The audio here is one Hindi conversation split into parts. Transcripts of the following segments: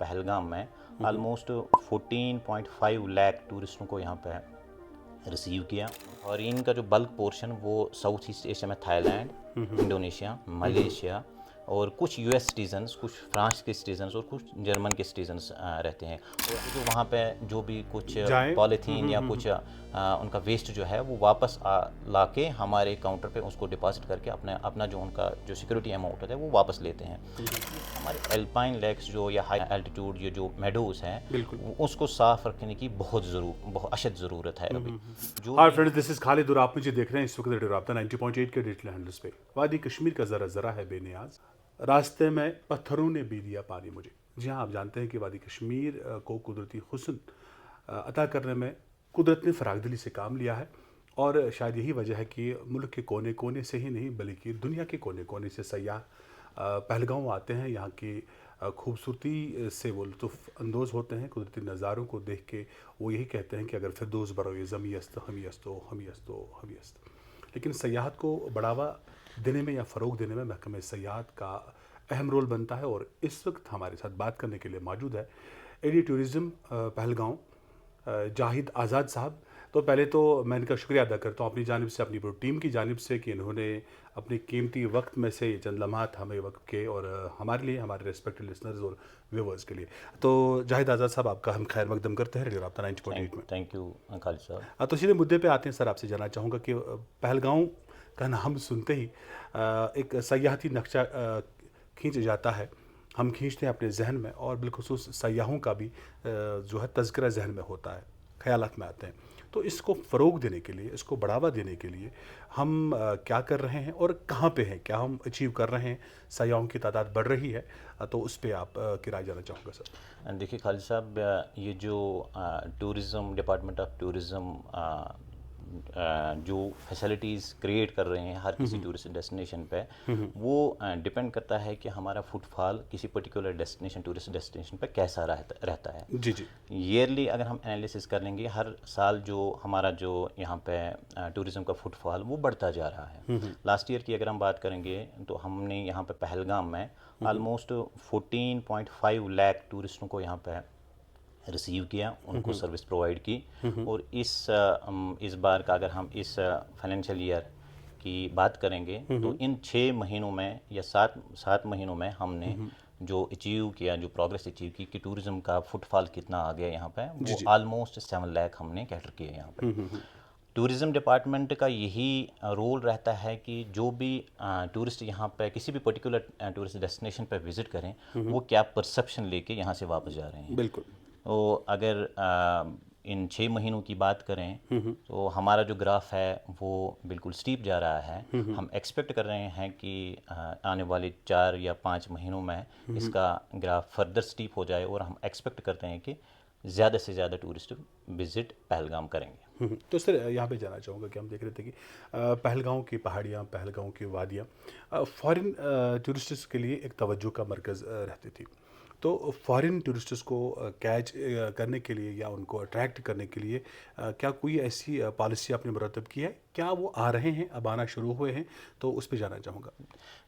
पहलगाम में ऑलमोस्ट 14.5 लाख टूरिस्टों को यहाँ पे रिसीव किया और इनका जो बल्क पोर्शन वो साउथ ईस्ट एशिया में थाईलैंड, इंडोनेशिया, मलेशिया और कुछ यूएस सिटीजन्स, कुछ फ्रांस के सिटीजन्स और कुछ जर्मन के सिटीजन्स रहते हैं। और जो वहाँ पे जो भी कुछ जाए पॉलीथीन या कुछ उनका वेस्ट जो है वो वापस ला के हमारे काउंटर पे उसको डिपॉजिट करके अपना जो उनका जो सिक्योरिटी अमाउंट होता है वो वापस लेते हैं। हमारे एल्पाइन लेक्स जो या हाई एल्टीट्यूड ये जो मेडोज हैं बिल्कुल। उसको साफ रखने की बहुत अशद ज़रूरत है अभी। जो hi friends, this is Khalid और आप मुझे देख रहे हैं इस वक्त रेडियो राब्ता 90.8 के डिजिटल हैंडल्स पे। वादी कश्मीर का ज़रा ज़रा है बेनियाज, रास्ते में पत्थरों ने पी दिया पानी मुझे। जी हाँ, आप जानते हैं कि वादी कश्मीर को कुदरती हुस्न अता करने में कुदरत ने फ़रागदिली से काम लिया है और शायद यही वजह है कि मुल्क के कोने कोने से ही नहीं बल्कि दुनिया के कोने कोने से सयाह पहलगाम आते हैं। यहाँ की खूबसूरती से वो लुत्फ़ अंदोज़ होते हैं। कुदरती नज़ारों को देख के वो यही कहते हैं कि अगर फिरदौस बरोए ज़मी अस्त हमी अस्तो हमी अस्तो हमी अस्त। लेकिन सयाहत को बढ़ावा देने में या फ़रोग देने में महकमे सयाहत का अहम रोल बनता है और इस वक्त हमारे साथ बात करने के लिए मौजूद है एडी टूरिज़म पहलगाम जाहिद आज़ाद साहब। तो पहले तो मैं इनका शुक्रिया अदा करता हूँ अपनी जानिब से, अपनी पूरी टीम की जानिब से कि इन्होंने अपने कीमती वक्त में से ये चंद लम्हात हमें वक्त के और हमारे लिए, हमारे रिस्पेक्टेड लिसनर्स और व्यूवर्स के लिए। तो जाहिद आज़ाद साहब, आपका हम खैर मकदम करते हैं रेडियो राब्ता 90.8 में। थैंक यू खालिद साहब। तो सीधे मुद्दे पे आते हैं सर। आपसे जानना चाहूँगा कि पहलगाम का नाम सुनते ही एक सयाहती नक्शा खींच जाता है, हम खींचते हैं अपने जहन में और बिलखुसूस सयाहों का भी जो है तज़किरा जहन में होता है, ख्यालात में आते हैं। तो इसको फ़रोग देने के लिए, इसको बढ़ावा देने के लिए हम क्या कर रहे हैं और कहाँ पे हैं, क्या हम अचीव कर रहे हैं? सयाहों की तादाद बढ़ रही है, तो उस पर आप की राय जानना चाहूँगा सर। देखिए खालिद साहब, ये जो टूरिज़म डिपार्टमेंट ऑफ टूरिज़म जो फैसिलिटीज़ क्रिएट कर रहे हैं हर किसी टूरिस्ट डेस्टिनेशन पे, वो डिपेंड करता है कि हमारा फुटफॉल किसी पर्टिकुलर डेस्टिनेशन, टूरिस्ट डेस्टिनेशन पे कैसा रहता है। जी जी। ईयरली अगर हम एनालिसिस कर लेंगे, हर साल जो हमारा जो यहाँ पे टूरिज़्म का फुटफॉल वो बढ़ता जा रहा है। लास्ट ईयर की अगर हम बात करेंगे तो हमने यहाँ पे पहलगाम में ऑलमोस्ट 14.5 लाख टूरिस्टों को यहाँ पे रिसीव किया, उनको सर्विस प्रोवाइड की। और इस बार का अगर हम इस फाइनेंशियल ईयर की बात करेंगे तो इन 6 महीनों में या सात महीनों में हमने जो अचीव किया, जो प्रोग्रेस अचीव की कि टूरिज़्म का फुटफॉल कितना आ गया यहाँ पे, जी वो जी। ऑलमोस्ट 7 लाख हमने कैटर किए यहाँ पे। टूरिज़्म डिपार्टमेंट का यही रोल रहता है कि जो भी टूरिस्ट यहाँ पे किसी भी पर्टिकुलर टूरिस्ट डेस्टिनेशन पे विज़िट करें, वो क्या परसेप्शन लेके यहाँ से वापस जा रहे हैं। बिल्कुल। तो अगर इन 6 महीनों की बात करें तो हमारा जो ग्राफ है वो बिल्कुल स्टीप जा रहा है। हम एक्सपेक्ट कर रहे हैं कि आने वाले 4 या 5 महीनों में इसका ग्राफ फर्दर स्टीप हो जाए और हम एक्सपेक्ट करते हैं कि ज़्यादा से ज़्यादा टूरिस्ट विज़िट पहलगाम करेंगे। तो सर यहाँ पे जाना चाहूँगा कि हम देख रहे थे कि पहलगाम की पहाड़ियाँ, पहलगाम की वादियाँ फॉरेन टूरिस्ट्स के लिए एक तवज्जो का मरकज़ रहती थी। तो फॉरेन टूरिस्ट्स को कैच करने के लिए या उनको अट्रैक्ट करने के लिए क्या कोई ऐसी पॉलिसी आपने मुरतब की है? क्या वो आ रहे हैं, अब आना शुरू हुए हैं? तो उस पे जानना चाहूँगा।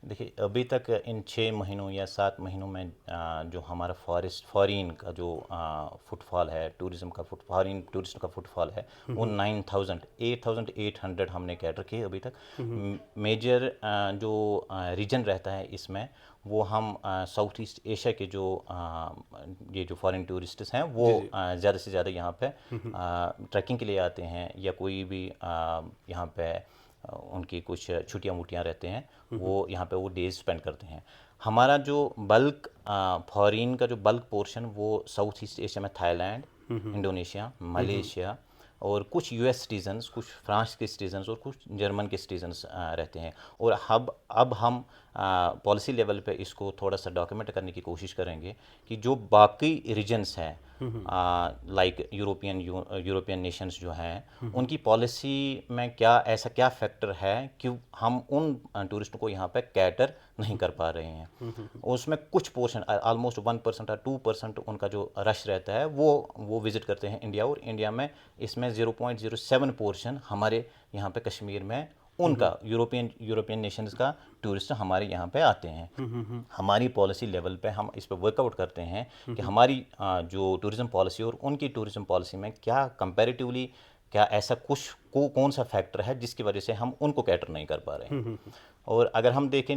देखिए, अभी तक इन 6 महीनों या 7 महीनों में जो हमारा फॉरेन का जो फुटफॉल है, टूरिज़्म का फॉरेन टूरिस्ट का फुटफॉल है, वो 8,800 हमने कैटर किए अभी तक। मेजर जो रीजन रहता है इसमें, वो हम साउथ ईस्ट एशिया के जो ये जो फॉरेन टूरिस्ट्स हैं वो जी जी। ज़्यादा से ज़्यादा यहाँ पे ट्रैकिंग के लिए आते हैं या कोई भी यहाँ पे उनकी कुछ छुट्टियाँ वुट्टियाँ रहते हैं, वो यहाँ पे वो डेज स्पेंड करते हैं। हमारा जो बल्क फॉरेन का जो बल्क पोर्शन वो साउथ ईस्ट एशिया में थाईलैंड, इंडोनेशिया, मलेशिया और कुछ यूएस सिटीजन्स, कुछ फ्रांस के सिटीजन्स और कुछ जर्मन के सिटीजन्स रहते हैं। और अब हम पॉलिसी लेवल पे इसको थोड़ा सा डॉक्यूमेंट करने की कोशिश करेंगे कि जो बाकी रीजन्स हैं लाइक यूरोपियन नेशंस जो हैं, उनकी पॉलिसी में क्या फैक्टर है कि हम उन टूरिस्टों को यहाँ पे कैटर नहीं कर पा रहे हैं। उसमें कुछ पोर्शन ऑलमोस्ट 1% और 2% उनका जो रश रहता है वो विज़िट करते हैं इंडिया, और इंडिया में इसमें 0.07 पोर्शन हमारे यहाँ पे कश्मीर में उनका यूरोपियन नेशंस का टूरिस्ट हमारे यहाँ पे आते हैं। हमारी पॉलिसी लेवल पे हम इस पर वर्कआउट करते हैं कि हमारी जो टूरिज़्म पॉलिसी और उनकी टूरिज़्म पॉलिसी में क्या कंपैरेटिवली क्या ऐसा कुछ कौन सा फैक्टर है जिसकी वजह से हम उनको कैटर नहीं कर पा रहे हैं। और अगर हम देखें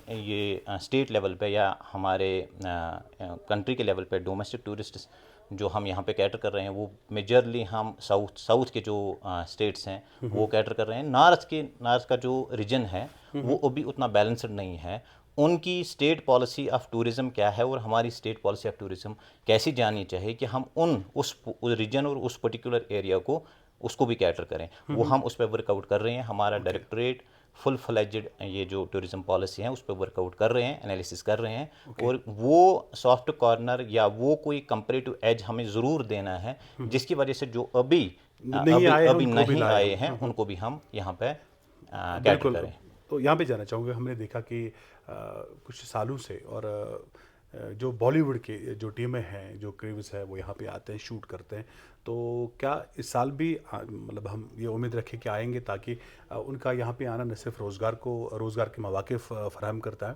ये स्टेट लेवल पे या हमारे कंट्री के लेवल पे डोमेस्टिक टूरिस्ट जो हम यहाँ पे कैटर कर रहे हैं वो मेजरली हम साउथ के जो स्टेट्स हैं वो कैटर कर रहे हैं। नॉर्थ का जो रीजन है वो अभी उतना बैलेंस्ड नहीं है। उनकी स्टेट पॉलिसी ऑफ टूरिज़्म क्या है और हमारी स्टेट पॉलिसी ऑफ टूरिज़्म कैसी जानी चाहिए कि हम उस रीजन और उस पर्टिकुलर एरिया को उसको भी कैटर करें, वो हम उस पर वर्कआउट कर रहे हैं। हमारा डायरेक्टरेट फुल फ्लेजेड ये जो टूरिज़्म पॉलिसी है उस पर वर्कआउट कर रहे हैं, एनालिसिस कर रहे हैं और वो सॉफ्ट कॉर्नर या वो कोई कंपैरेटिव एज हमें ज़रूर देना है जिसकी वजह से जो अभी नहीं आए हैं, अभी उनको भी नहीं लाएं आए हम। हैं उनको भी हम यहाँ पे कैटर बिल्कुल। करें। तो यहाँ पे जाना चाहूँगा, हमने देखा कि कुछ सालों से और जो बॉलीवुड के जो टीमें हैं, जो क्रीव्स है, वो यहाँ पे आते हैं, शूट करते हैं। तो क्या इस साल भी मतलब हम ये उम्मीद रखें कि आएंगे, ताकि उनका यहाँ पे आना न सिर्फ रोज़गार के मौके फराहम करता है,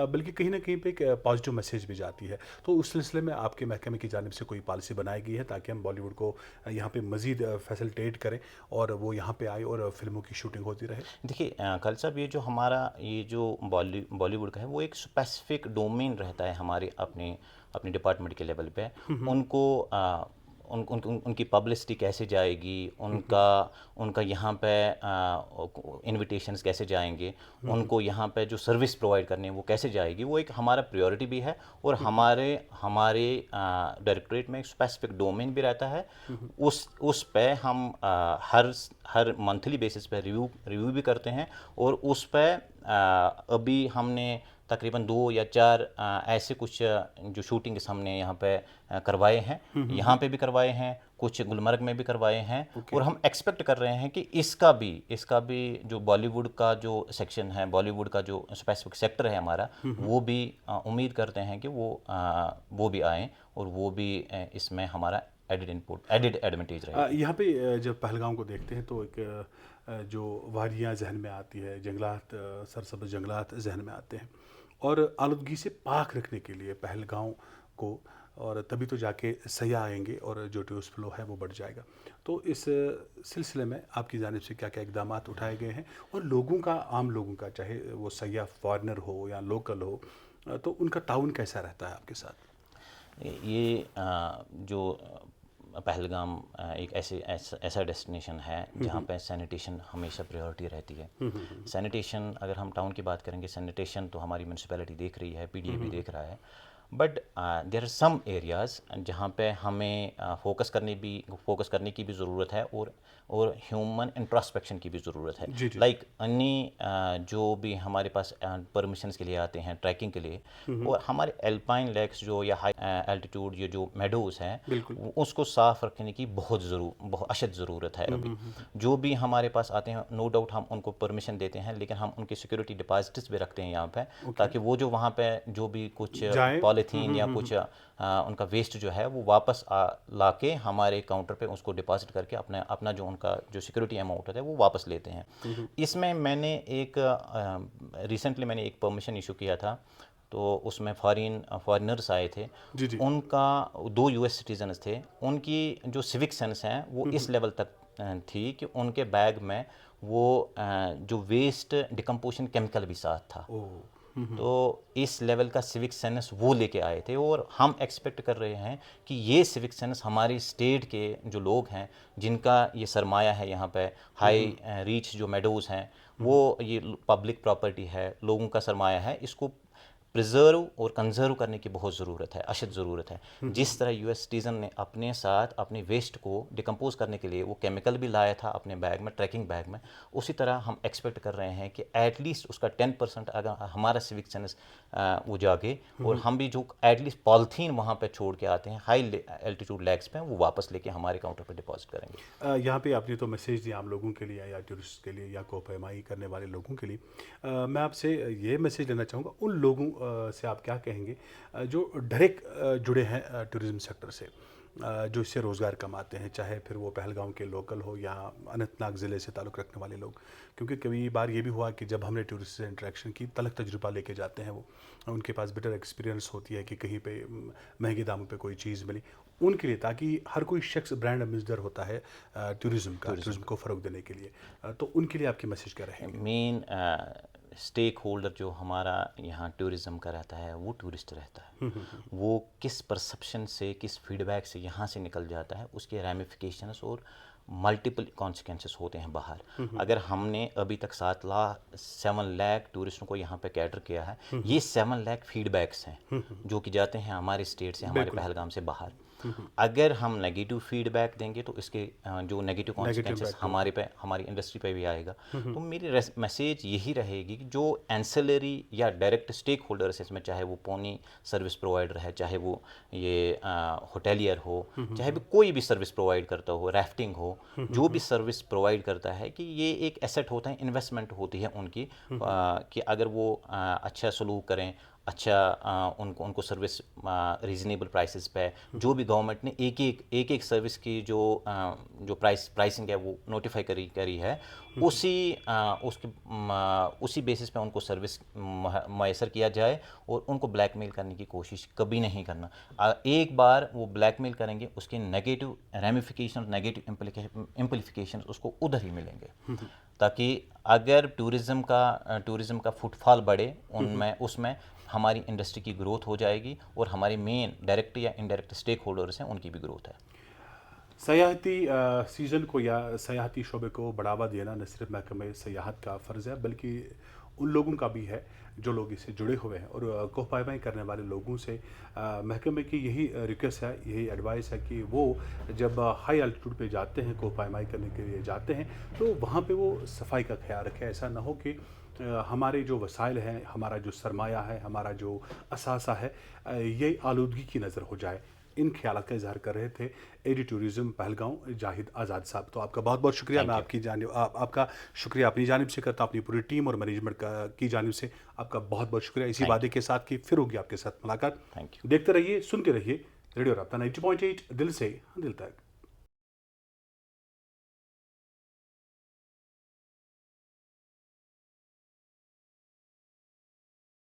बल्कि कहीं ना कहीं पे एक पॉजिटिव मैसेज भी जाती है। तो उस सिलसिले में आपके महकमे की जानिब से कोई पॉलिसी बनाई गई है ताकि हम बॉलीवुड को यहाँ पे मज़ीद फैसिलिटेट करें और वो यहाँ पे आए और फिल्मों की शूटिंग होती रहे? देखिए खालिद साहब, ये जो बॉलीवुड का है वो एक स्पेसिफिक डोमेन रहता है हमारे अपने अपने डिपार्टमेंट के लेवल पे। उनको उनकी पब्लिसिटी कैसे जाएगी, उनका यहाँ पे इनविटेशंस कैसे जाएंगे, उनको यहाँ पे जो सर्विस प्रोवाइड करनी है वो कैसे जाएगी, वो एक हमारा प्रायोरिटी भी है। और हमारे हमारे डायरेक्टरेट में एक स्पेसिफिक डोमेन भी रहता है। उस पे हम हर मंथली बेसिस पे रिव्यू भी करते हैं और उस पे अभी हमने तकरीबन 2 या 4 ऐसे कुछ जो शूटिंग्स हमने यहाँ पे करवाए हैं, यहाँ पे भी करवाए हैं, कुछ गुलमर्ग में भी करवाए हैं। और हम एक्सपेक्ट कर रहे हैं कि इसका भी जो बॉलीवुड का जो सेक्शन है, बॉलीवुड का जो स्पेसिफिक सेक्टर है हमारा, वो भी उम्मीद करते हैं कि वो भी आएँ और वो भी इसमें हमारा एडिड एडवांटेज रहेगा। यहाँ पे जब पहलगाम को देखते हैं तो एक जो वादियाँ जहन में आती है, जंगलात, सरसब्ज़ जंगलात जहन में आते हैं, और आलूदगी से पाक रखने के लिए पहलगाम को, और तभी तो जाके सयाह आएंगे और जो टूरिस्ट फ्लो है वो बढ़ जाएगा। तो इस सिलसिले में आपकी जानिब से क्या क्या इकदाम उठाए गए हैं, और आम लोगों का, चाहे वो सयाह फॉरेनर हो या लोकल हो, तो उनका ताउन कैसा रहता है आपके साथ? ये जो पहलगाम एक ऐसा डेस्टिनेशन है जहाँ पे सैनिटेशन हमेशा प्रायोरिटी रहती है। सैनिटेशन, अगर हम टाउन की बात करेंगे, सैनिटेशन तो हमारी म्यूनसिपैलिटी देख रही है, पीडीए भी देख रहा है। But there are some areas जहाँ पे हमें फोकस करने की भी ज़रूरत है और ह्यूमन इंट्रोस्पेक्शन की भी ज़रूरत है। जी जी। लाइक जो भी हमारे पास परमिशंस के लिए आते हैं ट्रैकिंग के लिए, और हमारे एल्पाइन लेक्स जो या हाई एल्टीट्यूड ये जो मेडोज़ हैं, उसको साफ़ रखने की बहुत अशद ज़रूरत है अभी। जो भी हमारे पास आते हैं, नो डाउट हम उनको परमिशन देते हैं, लेकिन हम उनकी सिक्योरिटी डिपॉजिट्स भी रखते हैं यहाँ पे, ताकि वो जो वहाँ पे जो भी कुछ पॉलीथीन या कुछ उनका वेस्ट जो है वो वापस लाके हमारे काउंटर पे उसको डिपॉजिट करके अपना जो उनका जो सिक्योरिटी अमाउंट होता है वो वापस लेते हैं। इसमें मैंने रिसेंटली मैंने एक परमिशन इशू किया था, तो उसमें फॉरेनर्स आए थे। जी जी। उनका 2 यूएस सिटीजन्स थे, उनकी जो सिविक सेंस हैं वो इस लेवल तक थी कि उनके बैग में वो जो वेस्ट डिकम्पोजिशन केमिकल भी साथ था। तो इस लेवल का सिविक सेंस वो लेके आए थे, और हम एक्सपेक्ट कर रहे हैं कि ये सिविक सेंस हमारी स्टेट के जो लोग हैं, जिनका ये सरमाया है यहाँ पे, हाई रीच जो मेडोज़ हैं, वो ये पब्लिक प्रॉपर्टी है, लोगों का सरमाया है, इसको प्रिजर्व और कंजर्व करने की बहुत ज़रूरत है, अशद ज़रूरत है। जिस तरह यूएस सिटीज़न ने अपने साथ अपने वेस्ट को डिकम्पोज करने के लिए वो केमिकल भी लाया था अपने बैग में, ट्रैकिंग बैग में, उसी तरह हम एक्सपेक्ट कर रहे हैं कि एटलीस्ट उसका 10% अगर हमारा सिविक सेंस वो जागे, और हम भी जो एटलीस्ट पॉलीथीन वहाँ पे छोड़ के आते हैं हाई एल्टीट्यूड लैग्स पे, वो वापस लेके हमारे काउंटर पे डिपॉजिट करेंगे। यहाँ पे आपने तो मैसेज दिया आम लोगों के लिए या टूरिस्ट के लिए या कोपरमाई करने वाले लोगों के लिए। मैं आपसे ये मैसेज लेना चाहूँगा उन लोगों से, आप क्या कहेंगे जो डायरेक्ट जुड़े हैं टूरिज़्म सेक्टर से, जो इससे रोज़गार कमाते हैं, चाहे फिर वो पहलगाम के लोकल हो या अनंतनाग ज़िले से ताल्लुक़ रखने वाले लोग। क्योंकि कई बार ये भी हुआ कि जब हमने टूरिस्ट से इंटरेक्शन की, तलख तजुर्बा लेके जाते हैं वो, उनके पास बेटर एक्सपीरियंस होती है कि कहीं पे महंगे दामों पे कोई चीज़ मिली उनके लिए, ताकि हर कोई शख्स ब्रांड एम्बेसडर होता है टूरिज़्म को फ़रोग देने के लिए। तो उनके लिए आपकी मैसेज क्या रहेगी? मेन स्टेक होल्डर जो हमारा यहाँ टूरिज़्म का रहता है वो टूरिस्ट रहता है। वो किस परसेप्शन से, किस फीडबैक से यहाँ से निकल जाता है, उसके रैमिफिकेशंस और मल्टीपल कॉन्सिक्वेंसेस होते हैं बाहर। अगर हमने अभी तक 7 लाख टूरिस्टों को यहाँ पे कैटर किया है, ये 7 लाख फीडबैक्स हैं जो कि जाते हैं हमारे स्टेट से, हमारे पहलगाम से बाहर। अगर हम नेगेटिव फीडबैक देंगे तो इसके जो नेगेटिव कॉन्सिक्वेंसेस हमारी इंडस्ट्री पे भी आएगा। तो मेरी मैसेज यही रहेगी कि जो एंसेलरी या डायरेक्ट स्टेक होल्डर्स है इसमें, चाहे वो पौनी सर्विस प्रोवाइडर है, चाहे वो ये होटेलियर हो, चाहे भी कोई भी सर्विस प्रोवाइड करता हो, राफ्टिंग हो, जो भी सर्विस प्रोवाइड करता है, कि ये एक एसेट होता है, इन्वेस्टमेंट होती है उनकी, कि अगर वो अच्छा सलूक करें, अच्छा उनको सर्विस रीजनेबल प्राइसेस पे, जो भी गवर्नमेंट ने एक सर्विस की जो प्राइसिंग है वो नोटिफाई करी है, उसी बेसिस पे उनको सर्विस मैसर किया जाए और उनको ब्लैकमेल करने की कोशिश कभी नहीं करना। एक बार वो ब्लैकमेल करेंगे, उसके नेगेटिव रैमिफिकेशन, नेगेटिव इम्प्लीफिकेशन उसको उधर ही मिलेंगे। ताकि अगर टूरिज़्म का फुटफॉल बढ़े उसमें हमारी इंडस्ट्री की ग्रोथ हो जाएगी और हमारे मेन डायरेक्ट या इनडायरेक्ट स्टेक होल्डर्स हैं उनकी भी ग्रोथ है। सयाहती सीज़न को या सयाहती शोबे को बढ़ावा देना न सिर्फ महकमे सयाहत का फ़र्ज़ है, बल्कि उन लोगों का भी है जो लोग इससे जुड़े हुए हैं। और कोह पायमाई करने वाले लोगों से महकमे की यही रिक्वेस्ट है, यही एडवाइस है कि वो जब हाई एल्टीट्यूड पे जाते हैं, कोह पायमाई करने के लिए जाते हैं, तो वहाँ पे वो सफाई का ख्याल रखें। ऐसा ना हो कि हमारे जो वसाइल हैं, हमारा जो सरमाया है, हमारा जो असासा है, ये आलूदगी की नज़र हो जाए। इन ख्यालात का इज़हार कर रहे थे एडी टूरिज़्म पहलगाम जाहिद आज़ाद साहब। तो आपका बहुत बहुत शुक्रिया। मैं आपका शुक्रिया अपनी जानिब से करता हूँ, अपनी पूरी टीम और मैनेजमेंट की जानिब से आपका बहुत बहुत शुक्रिया। इसी वादे के साथ कि फिर होगी आपके साथ मुलाकात। Thank you. देखते रहिए, सुनते रहिए रेडियो राब्ता 90.8, दिल से दिल तक।